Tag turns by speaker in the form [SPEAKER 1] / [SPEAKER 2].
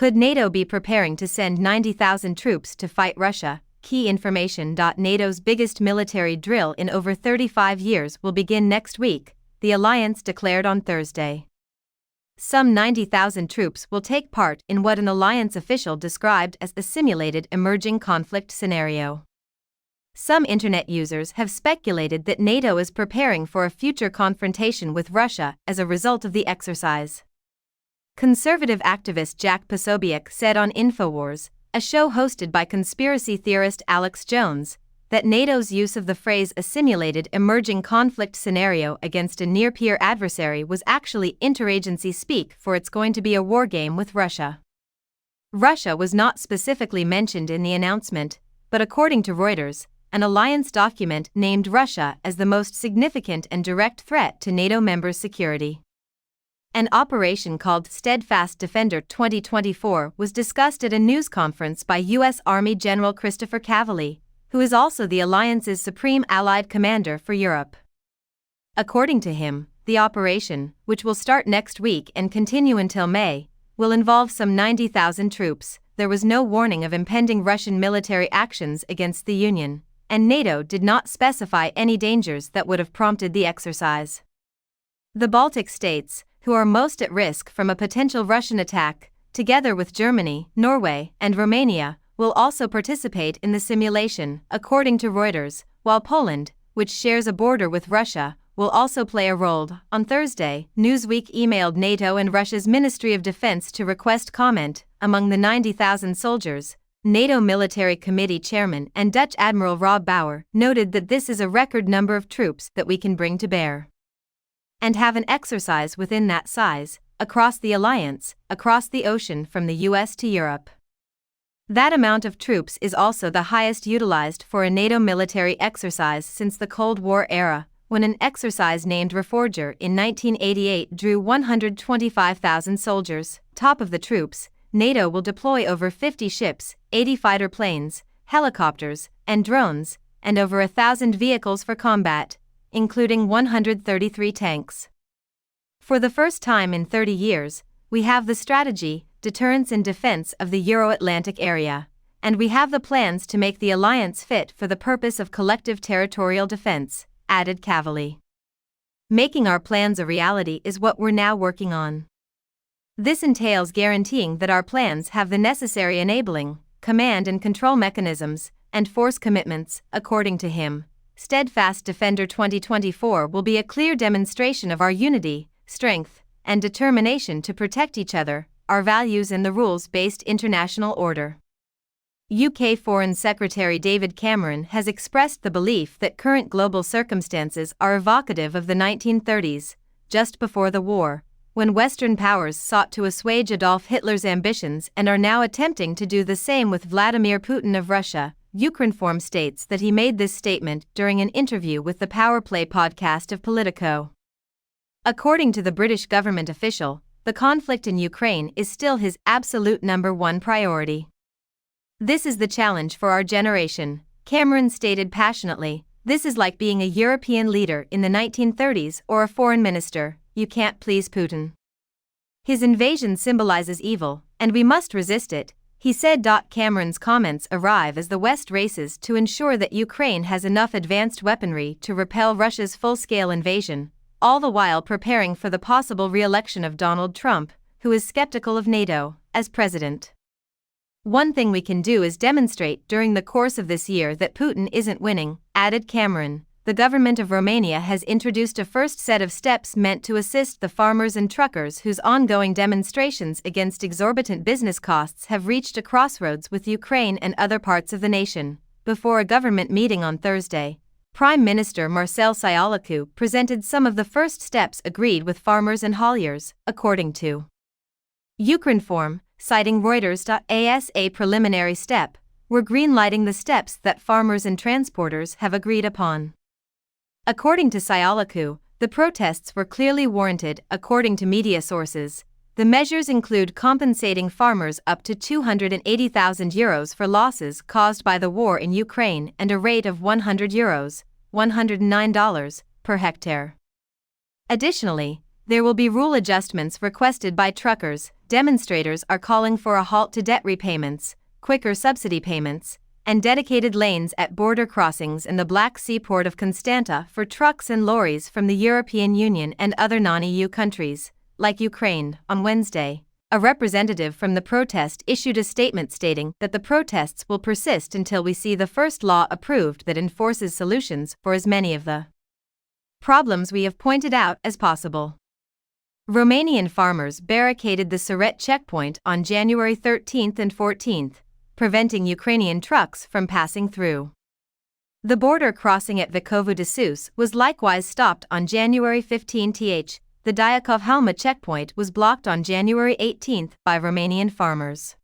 [SPEAKER 1] Could NATO be preparing to send 90,000 troops to fight Russia? Key information. NATO's biggest military drill in over 35 years will begin next week, the alliance declared on Thursday. Some 90,000 troops will take part in what an alliance official described as a simulated emerging conflict scenario. Some internet users have speculated that NATO is preparing for a future confrontation with Russia as a result of the exercise. Conservative activist Jack Posobiec said on InfoWars, a show hosted by conspiracy theorist Alex Jones, that NATO's use of the phrase a simulated emerging conflict scenario against a near-peer adversary was actually interagency speak for it's going to be a war game with Russia. Russia was not specifically mentioned in the announcement, but according to Reuters, an alliance document named Russia as the most significant and direct threat to NATO members' security. An operation called Steadfast Defender 2024 was discussed at a news conference by U.S. Army General Christopher Cavalli, who is also the alliance's supreme allied commander for Europe. According to him, the operation, which will start next week and continue until May, will involve some 90,000 troops. There was no warning of impending Russian military actions against the Union, and NATO did not specify any dangers that would have prompted the exercise. The Baltic states, who are most at risk from a potential Russian attack, together with Germany, Norway, and Romania, will also participate in the simulation, according to Reuters, while Poland, which shares a border with Russia, will also play a role. On Thursday, Newsweek emailed NATO and Russia's Ministry of Defense to request comment. Among the 90,000 soldiers, NATO Military Committee Chairman and Dutch Admiral Rob Bauer noted that this is a record number of troops that we can bring to bear. And have an exercise within that size, across the alliance, across the ocean from the US to Europe. That amount of troops is also the highest utilized for a NATO military exercise since the Cold War era, when an exercise named Reforger in 1988 drew 125,000 soldiers. Top of the troops, NATO will deploy over 50 ships, 80 fighter planes, helicopters, and drones, and over 1,000 vehicles for combat, including 133 tanks. For the first time in 30 years, we have the strategy, deterrence and defense of the Euro-Atlantic area, and we have the plans to make the alliance fit for the purpose of collective territorial defense, added Cavalli. Making our plans a reality is what we're now working on. This entails guaranteeing that our plans have the necessary enabling, command and control mechanisms, and force commitments, according to him. Steadfast Defender 2024 will be a clear demonstration of our unity, strength, and determination to protect each other, our values and the rules-based international order. UK Foreign Secretary David Cameron has expressed the belief that current global circumstances are evocative of the 1930s, just before the war, when Western powers sought to assuage Adolf Hitler's ambitions and are now attempting to do the same with Vladimir Putin of Russia. Ukrinform states that he made this statement during an interview with the Power Play podcast of Politico. According to the British government official, the conflict in Ukraine is still his absolute number one priority. This is the challenge for our generation, Cameron stated passionately. This is like being a European leader in the 1930s or a foreign minister. You can't please Putin. His invasion symbolizes evil, and we must resist it, he said. Cameron's comments arrive as the West races to ensure that Ukraine has enough advanced weaponry to repel Russia's full-scale invasion, all the while preparing for the possible re-election of Donald Trump, who is skeptical of NATO, as president. One thing we can do is demonstrate during the course of this year that Putin isn't winning, added Cameron. The government of Romania has introduced a first set of steps meant to assist the farmers and truckers whose ongoing demonstrations against exorbitant business costs have reached a crossroads with Ukraine and other parts of the nation. Before a government meeting on Thursday, Prime Minister Marcel Ciolacu presented some of the first steps agreed with farmers and hauliers, according to Ukrinform, citing Reuters. As a preliminary step, we're greenlighting the steps that farmers and transporters have agreed upon. According to Ciolacu, the protests were clearly warranted. According to media sources, the measures include compensating farmers up to €280,000 for losses caused by the war in Ukraine and a rate of €100, $109, per hectare. Additionally, there will be rule adjustments requested by truckers, demonstrators are calling for a halt to debt repayments, quicker subsidy payments, and dedicated lanes at border crossings in the Black Sea port of Constanta for trucks and lorries from the European Union and other non-EU countries, like Ukraine. On Wednesday, a representative from the protest issued a statement stating that the protests will persist until we see the first law approved that enforces solutions for as many of the problems we have pointed out as possible. Romanian farmers barricaded the Siret checkpoint on January 13 and 14, preventing Ukrainian trucks from passing through. The border crossing at Vicovu de Sus was likewise stopped on January 15. The Diakov-Halma checkpoint was blocked on January 18 by Romanian farmers.